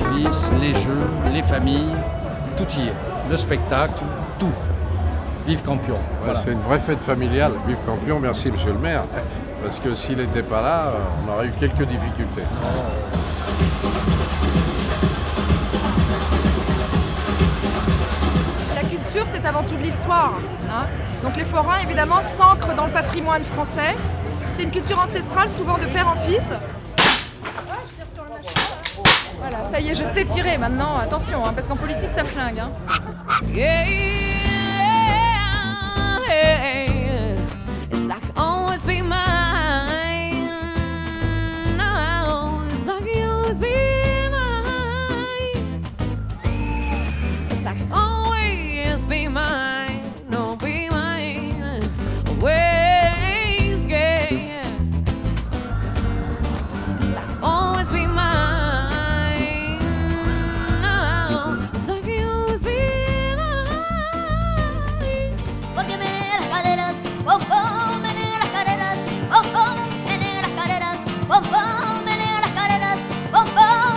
père-fils, les jeux, les familles, tout y est. Le spectacle, tout. Vive Campion. Ouais, Voilà. c'est une vraie fête familiale. Vive Campion, merci monsieur le maire. Parce que s'il n'était pas là, on aurait eu quelques difficultés. La culture, c'est avant tout de l'histoire. Hein. Donc les forains, évidemment, s'ancrent dans le patrimoine français. C'est une culture ancestrale, souvent de père en fils. Voilà, ça y est, je sais tirer maintenant. Attention, hein, parce qu'en politique, ça flingue. Hein. Yeah, it's like always be mine. No, it's like you always be mine. It's like always be mine. No, be mine. Always, yeah. It's like always be mine. No, it's like you always be mine. Porque menea las caderas, pom pom, menea las caderas, pom pom, menea las caderas, pom pom, menea las caderas, pom pom.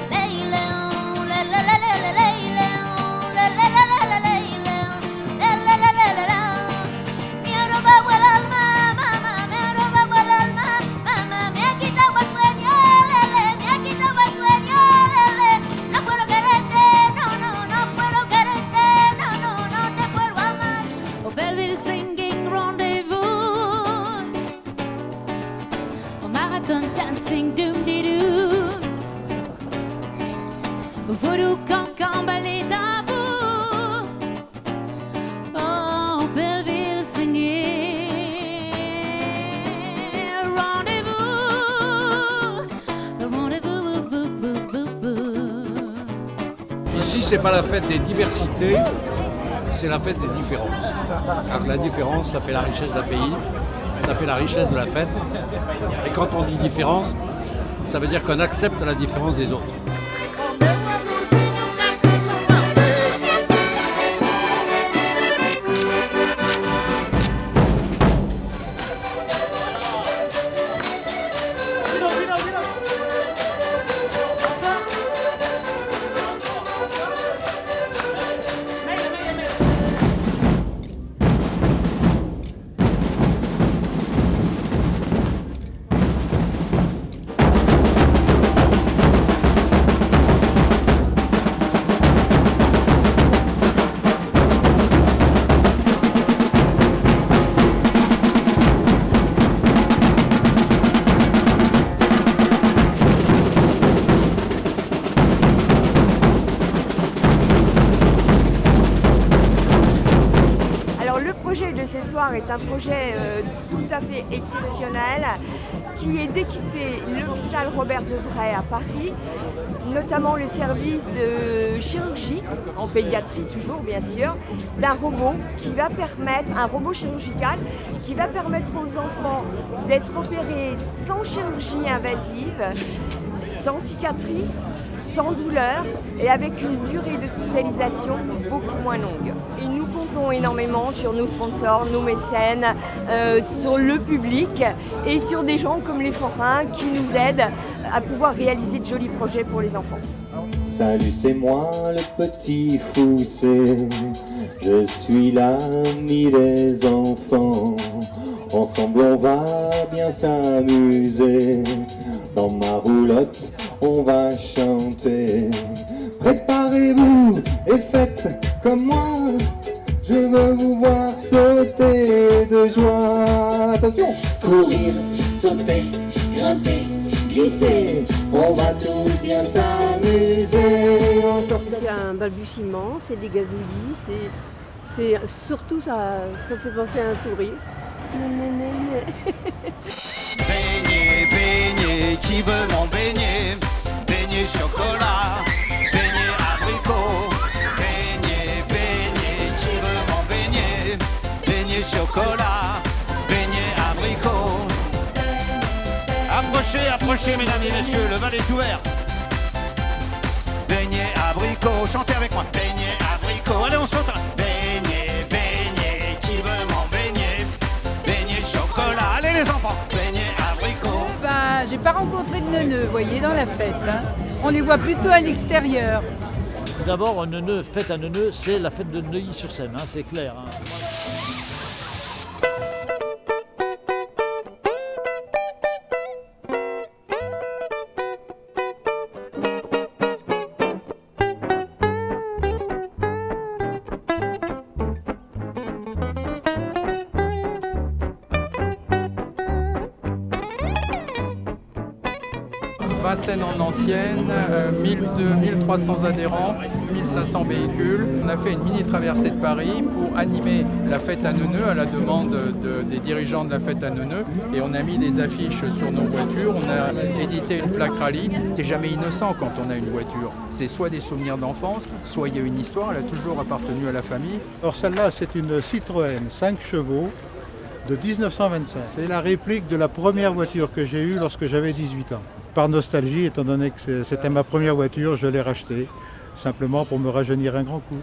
Ley león, le le le le le ley león, le le le le le ley león, le le le le le la. Me ha robado el alma, mamá, me ha robado el alma, mamá, me ha quitado el sueño, lele, me ha quitado el sueño, lele. No puedo quererte, no, no, no puedo quererte, no, no, no te puedo amar. Oh, Belleville singing rendezvous. Oh, marathon dancing doom dee doo. Voodoo cancan ballet tabou. Oh, Belleville singing rendezvous. Rendezvous, boo, boo, boo, boo. Ici, c'est pas la fête des diversités, c'est la fête des différences. Car la différence, ça fait la richesse d'un pays, ça fait la richesse de la fête. Et quand on dit différence, ça veut dire qu'on accepte la différence des autres. Alors le projet de ce soir est un projet tout à fait exceptionnel qui est d'équiper l'hôpital Robert Debré à Paris, notamment le service de chirurgie, en pédiatrie toujours bien sûr, d'un robot qui va permettre, un robot chirurgical qui va permettre aux enfants d'être opérés sans chirurgie invasive, sans cicatrice, sans douleur et avec une durée d'hospitalisation beaucoup moins longue. Et nous comptons énormément sur nos sponsors, nos mécènes, sur le public et sur des gens comme les forains qui nous aident à pouvoir réaliser de jolis projets pour les enfants. Salut, c'est moi le petit Foussé, je suis l'ami des enfants. Ensemble on va bien s'amuser, dans ma roulotte on va chanter. Préparez-vous et faites comme moi, je veux vous voir sauter de joie. Attention! Courir, sauter, grimper, glisser, on va tous bien s'amuser. C'est un balbutiement, c'est des gazouillis, c'est surtout ça fait penser à un sourire. Beignet, beignet, qui veut mon beignet? Beignet chocolat, beignet abricot. Beignet, beignet, qui veut mon beignet? Beignet chocolat, beignet abricot. Approchez, approchez mesdames et messieurs, le bal est ouvert. Beignet abricot, chantez avec moi. Beignet abricot, allez on saute. Beignet, beignet, qui veut mon beignet? Beignet chocolat, allez les enfants. Beignet abricot. J'ai pas rencontré de neuneu, vous voyez, dans la fête. Hein. On les voit plutôt à l'extérieur. D'abord, Neuneu, fête à Neuneu, c'est la fête de Neuilly-sur-Seine, hein, c'est clair. Hein. Vincennes en ancienne, 1300 adhérents, 1500 véhicules. On a fait une mini traversée de Paris pour animer la fête à Neuneu à la demande des dirigeants de la fête à Neuneu. Et on a mis des affiches sur nos voitures, on a édité une plaque rallye. C'est jamais innocent quand on a une voiture. C'est soit des souvenirs d'enfance, soit il y a une histoire, elle a toujours appartenu à la famille. Alors celle-là, c'est une Citroën 5 chevaux de 1925. C'est la réplique de la première voiture que j'ai eue lorsque j'avais 18 ans. Par nostalgie, étant donné que c'était ma première voiture, je l'ai rachetée, simplement pour me rajeunir un grand coup.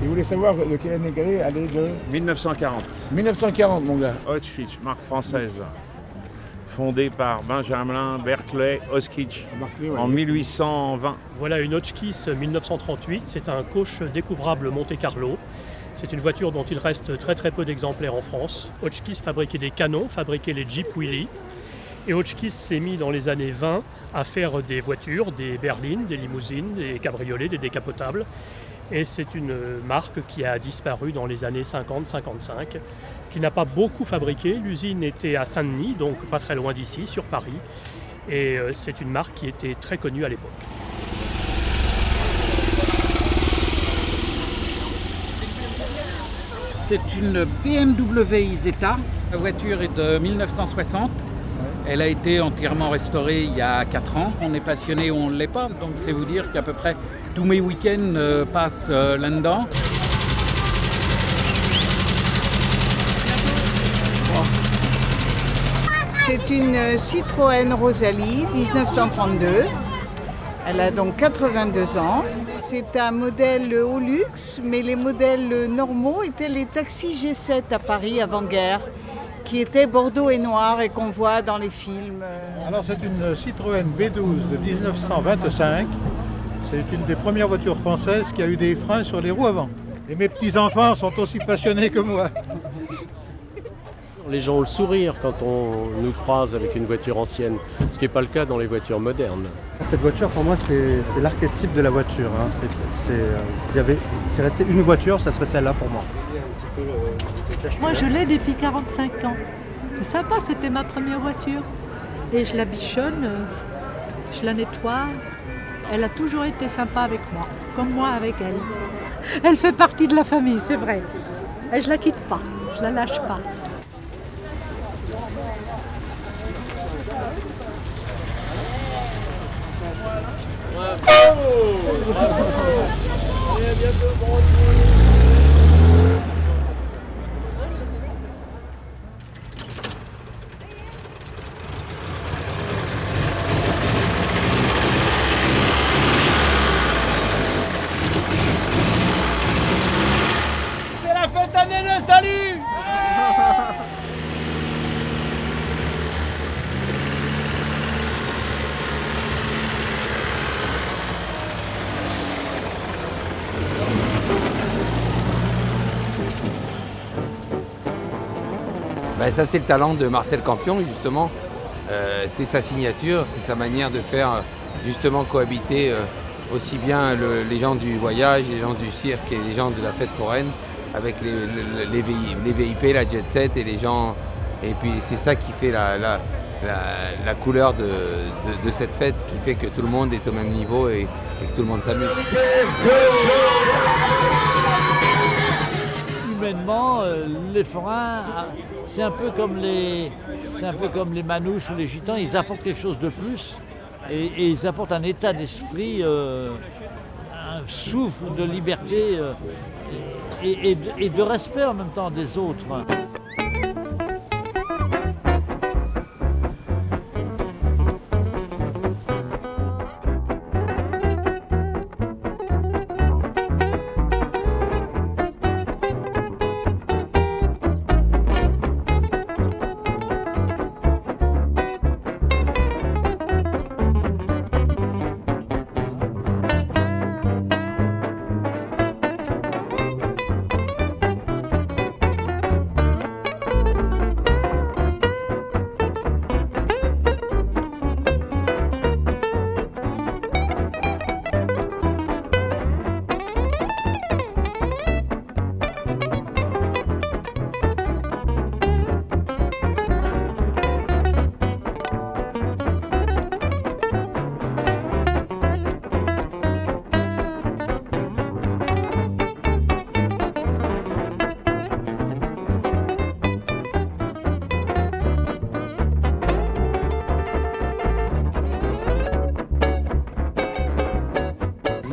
Et vous voulez savoir de quelle année elle est de 1940. 1940, mon gars. Hotchkiss, marque française. Fondée par Benjamin Berkeley Hotchkiss en 1820. Voilà une Hotchkiss 1938, c'est un coach découvrable Monte-Carlo. C'est une voiture dont il reste très très peu d'exemplaires en France. Hotchkiss fabriquait des canons, fabriquait les Jeep Willys. Et Hotchkiss s'est mis dans les années 20 à faire des voitures, des berlines, des limousines, des cabriolets, des décapotables. Et c'est une marque qui a disparu dans les années 50-55, qui n'a pas beaucoup fabriqué. L'usine était à Saint-Denis, donc pas très loin d'ici, sur Paris. Et c'est une marque qui était très connue à l'époque. C'est une BMW Isetta. La voiture est de 1960. Elle a été entièrement restaurée il y a 4 ans. On est passionné ou on ne l'est pas. Donc c'est vous dire qu'à peu près tous mes week-ends passent là-dedans. C'est une Citroën Rosalie 1932. Elle a donc 82 ans. C'est un modèle haut luxe, mais les modèles normaux étaient les taxis G7 à Paris avant-guerre, qui étaient bordeaux et noirs et qu'on voit dans les films. Alors c'est une Citroën B12 de 1925. C'est une des premières voitures françaises qui a eu des freins sur les roues avant. Et mes petits-enfants sont aussi passionnés que moi. Les gens ont le sourire quand on nous croise avec une voiture ancienne, ce qui n'est pas le cas dans les voitures modernes. Cette voiture, pour moi, c'est l'archétype de la voiture. Hein. S'il restait une voiture, ça serait celle-là pour moi. Moi, je l'ai depuis 45 ans. C'est sympa, c'était ma première voiture. Et je la bichonne, je la nettoie. Elle a toujours été sympa avec moi, comme moi avec elle. Elle fait partie de la famille, c'est vrai. Et je la quitte pas, je la lâche pas. C'est la fête à Neuneu, salut! Ben ça c'est le talent de Marcel Campion justement, c'est sa signature, c'est sa manière de faire justement cohabiter aussi bien les gens du voyage, les gens du cirque et les gens de la fête foraine avec les VIP, la jet set et les gens, et puis c'est ça qui fait la couleur de cette fête qui fait que tout le monde est au même niveau et que tout le monde s'amuse. Humainement, les forains, c'est un peu comme les manouches ou les gitans, ils apportent quelque chose de plus et ils apportent un état d'esprit, un souffle de liberté et de respect en même temps des autres.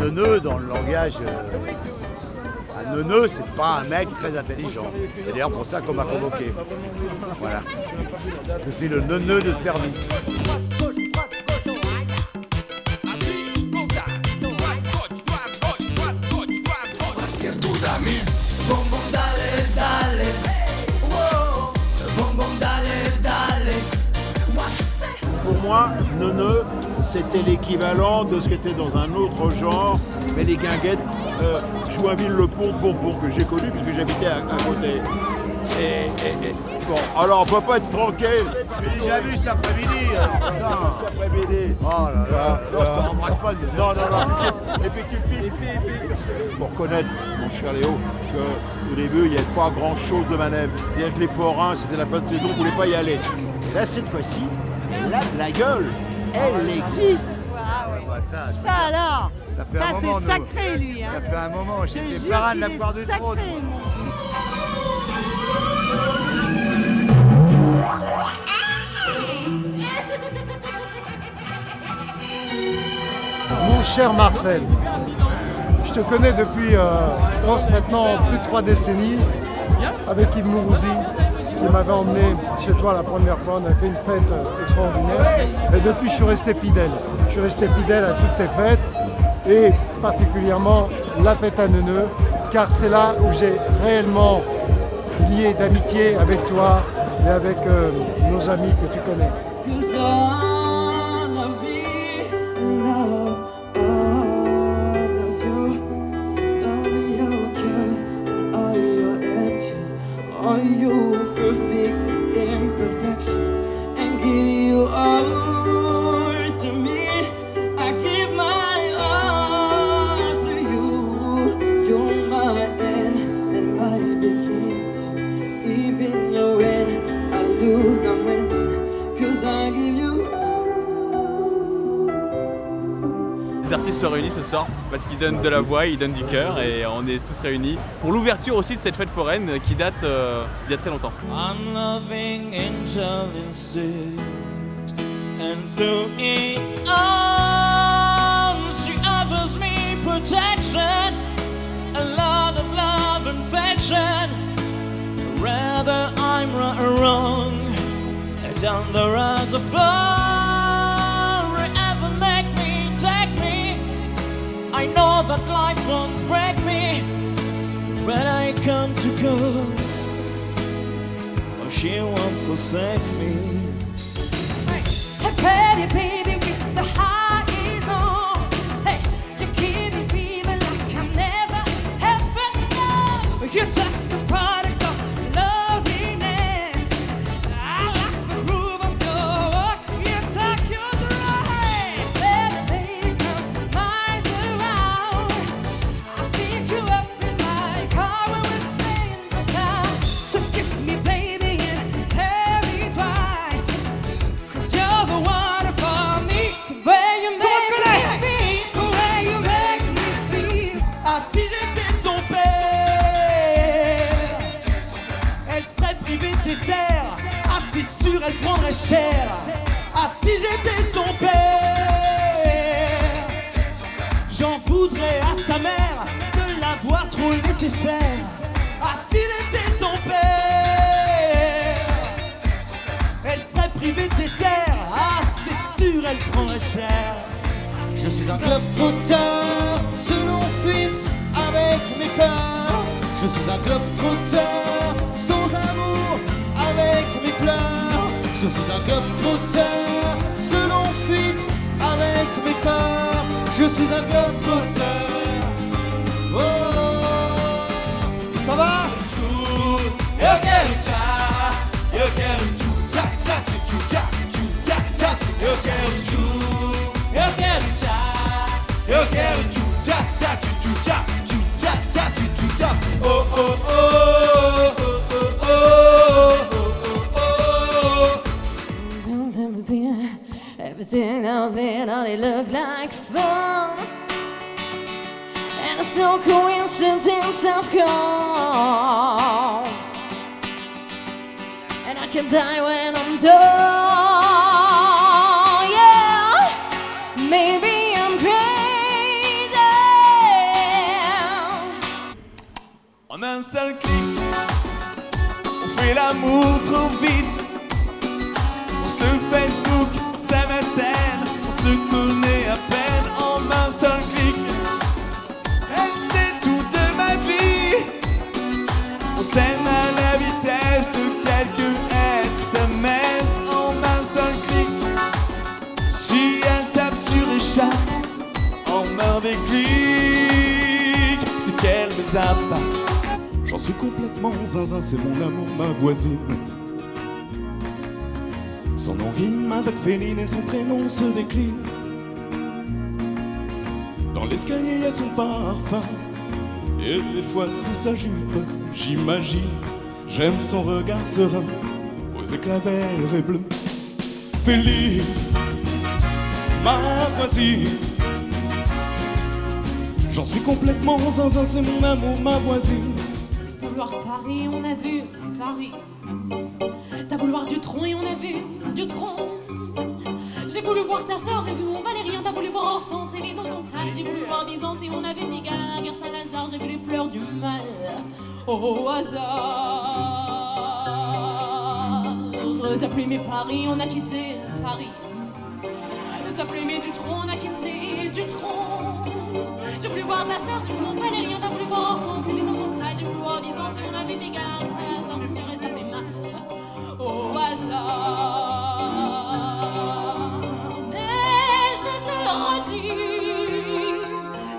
neuneu dans le langage. Un neuneu, c'est pas un mec très intelligent. C'est d'ailleurs pour ça qu'on m'a convoqué. Voilà. Je suis le neuneu de service. Pour moi, neuneu, c'était l'équivalent de ce qui était dans un autre genre, mais les guinguettes, Joinville-le-Pont, que j'ai connu puisque j'habitais à côté. Bon, alors on peut pas être tranquille. J'ai déjà vu cet après-midi. Cet après-midi. Oh là là, je t'embrasse pas. Non. Et puis pour connaître, mon cher Léo, qu'au début, il n'y avait pas grand-chose de manège. C'est-à-dire que les forains, c'était la fin de saison, on ne voulait pas y aller. Et là, cette fois-ci, elle a de la gueule. Elle existe. Ça alors, ça fait un moment, c'est sacré lui. Hein. Ça fait un moment, j'étais parrain de la foire du trône. Mon cher Marcel, je te connais depuis, je pense maintenant, plus de 3 décennies, avec Yves Mourouzi, qui m'avait emmené chez toi la première fois. On a fait une fête extraordinaire. Et depuis, je suis resté fidèle. Je suis resté fidèle à toutes tes fêtes, et particulièrement la fête à Neuneu, car c'est là où j'ai réellement lié d'amitié avec toi et avec nos amis que tu connais. All your perfect imperfections and give you all to me. I give my all to you. You're my end and my beginning. Even your end, I lose, I'm winning. Cause I give you Les artistes se réunissent ce soir parce qu'ils donnent de la voix, ils donnent du cœur et on est tous réunis pour l'ouverture aussi de cette fête foraine qui date d'il y a très longtemps. I'm loving angel instinct, and through it all she offers me protection, a lot of love and affection. Rather I'm right or wrong, down the roads of forever make me, take me. I know that life won't break me, but I come to go, or she won't forsake me. Hey, pretty baby with the highs on. Hey, you keep me feeling like I never ever know. You're just a product of loveliness. I like the groove of your walk. You talk your right. Pretty baby, come miles around. I'll pick you up in my car when we're playing for town. Just kiss me, baby, and tell me twice. Cause you're the one for me. The way you make me feel. The way you make me feel. Ah, si j'étais son père, elle serait privée de dessert. Ah, c'est sûr, elle prendrait cher. Ah, si j'étais son père, j'en voudrais à sa mère de l'avoir trop laissé faire. Ah, s'il était son père, elle serait privée de dessert. Ah, c'est sûr, elle prendrait cher. Je suis un club trotteur, selon fuite avec mes peurs. Je suis un club trotteur, sans amour avec mes pleurs. Je suis un club trotteur, selon fuite avec mes peurs. Je suis un club trotteur. Oh, ça va? Eu quero tchá, eu quero tchu tchá tchá tchu tchá tchu tchá tchá. Eu quero tchu, eu quero tchá, eu quero tchu tchá tchá tchu tchá tchu tchá tchá tchu tchá. Oh oh oh oh oh oh oh. Everything out there only look like fun, and it's no coincidence I've come, and I can die when I'm done. Yeah, maybe I'm crazy, sapes. J'en suis complètement zinzin, c'est mon amour, ma voisine. Son nom rime avec féline et son prénom se décline. Dans l'escalier il y a son parfum, et des fois sous sa jupe, j'imagine. J'aime son regard serein, aux éclats verts et bleus. Féline, ma voisine. J'en suis complètement zinzin, c'est mon amour, ma voisine. T'as vouloir Paris, on a vu Paris. T'as voulu voir du tronc et on a vu du tronc. J'ai voulu voir ta sœur, j'ai vu mon Valérien. T'as voulu voir Hortense et les noms Cantal. J'ai voulu voir Byzance et on a vu Pigalle, la guerre Saint-Lazare. J'ai vu les fleurs du mal au hasard. T'as plus aimé Paris, on a quitté Paris. T'as plus aimé du tronc, on a quitté du tronc. J'ai voulu voir ta sœur, j'ai vu mon Valérien. T'as voulu voir Hortense et les noms Cantal. J'ai voulu voir Byzance et on a vu Pigalle, Saint-Lazare. C'est sûr et ça fait mal au hasard. Mais je te le redis,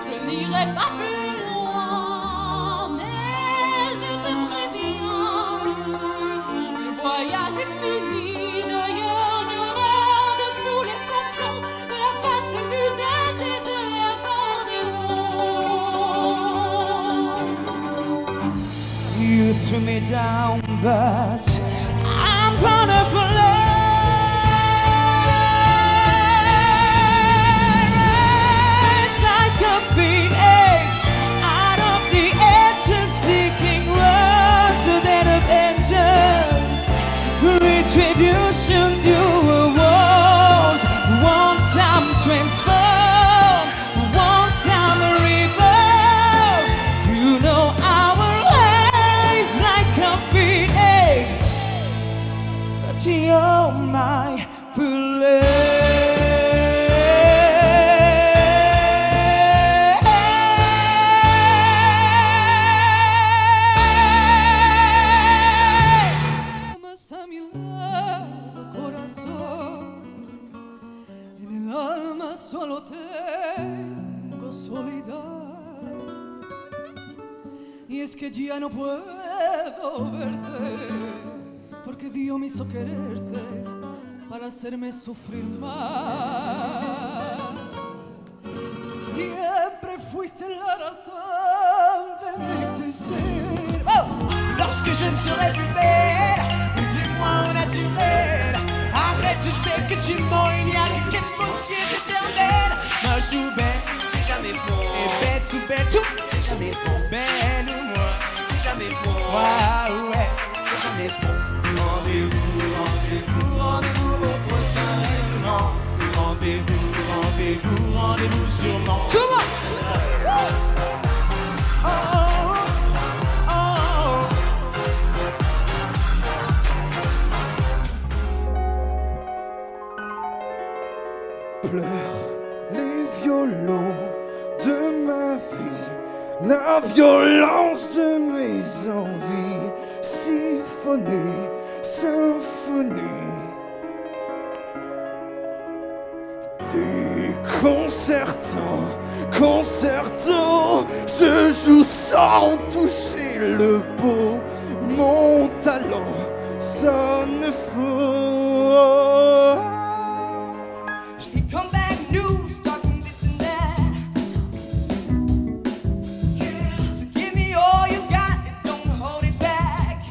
je n'irai pas plus loin. Mais je te préviens, le voyage est fini. D'ailleurs je rêve de tous les complots, de la passe musette et de l'accordéon. You threw me down, but I'm gonna fly. It's like a phoenix out of the ashes, seeking words that of vengeance, retribution to a world. Once I'm transformed, once I'm reborn. You know I will rise like a phoenix. You're my Amas a mi lado, corazón. En el alma solo tengo soledad. Y es que ya no puedo verte, porque Dios me hizo quererte para hacerme sufrir más. Siempre fuiste la razón de mi existir. Oh! Lorsque je ne serai plus belle, dis-moi au naturel. Arrête, je sais que tu mens, il n'y a que quelque chose qui est éternel. Ma joue belle, c'est jamais bon. Et bête ou tout, c'est jamais bon. Belle ou moi, c'est jamais bon. Waouh, ouais, c'est jamais bon. Rendez-vous, rendez-vous, rendez-vous au prochain événement. Rendez-vous, rendez-vous, rendez-vous sûrement. Tout le monde! Oh, oh, oh, oh. Pleure les violons de ma vie, la violence de mes envies, symphonie, symphonie. Déconcertant, concerto, se joue sans toucher le beau. Mon talent sonne faux. He come back news, talking this and that. Yeah. So give me all you got and don't hold it back.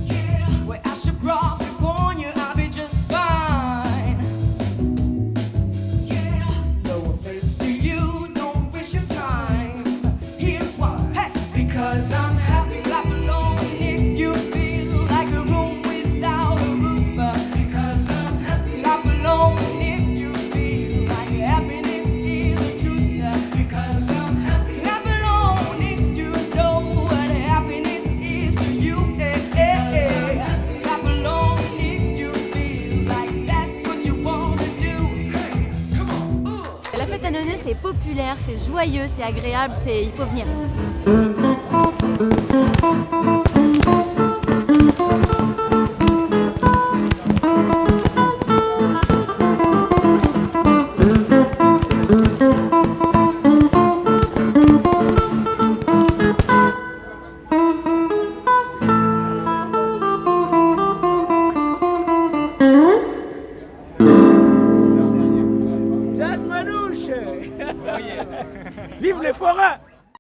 Yeah. Well, I should probably warn you, I'll be just fine. Yeah. No offense to you, don't waste your time. Here's why. Hey, because I'm happy, clap along if you feel like a room without a roof. Because I'm happy, clap along if you feel like happiness is the truth. Because I'm happy, clap along if you know what happiness is to you. Clap along if you feel like that's what you want to do. Hey, come on. La fête à Neuneu, c'est populaire, c'est joyeux, c'est agréable, il faut venir. Vive les forains!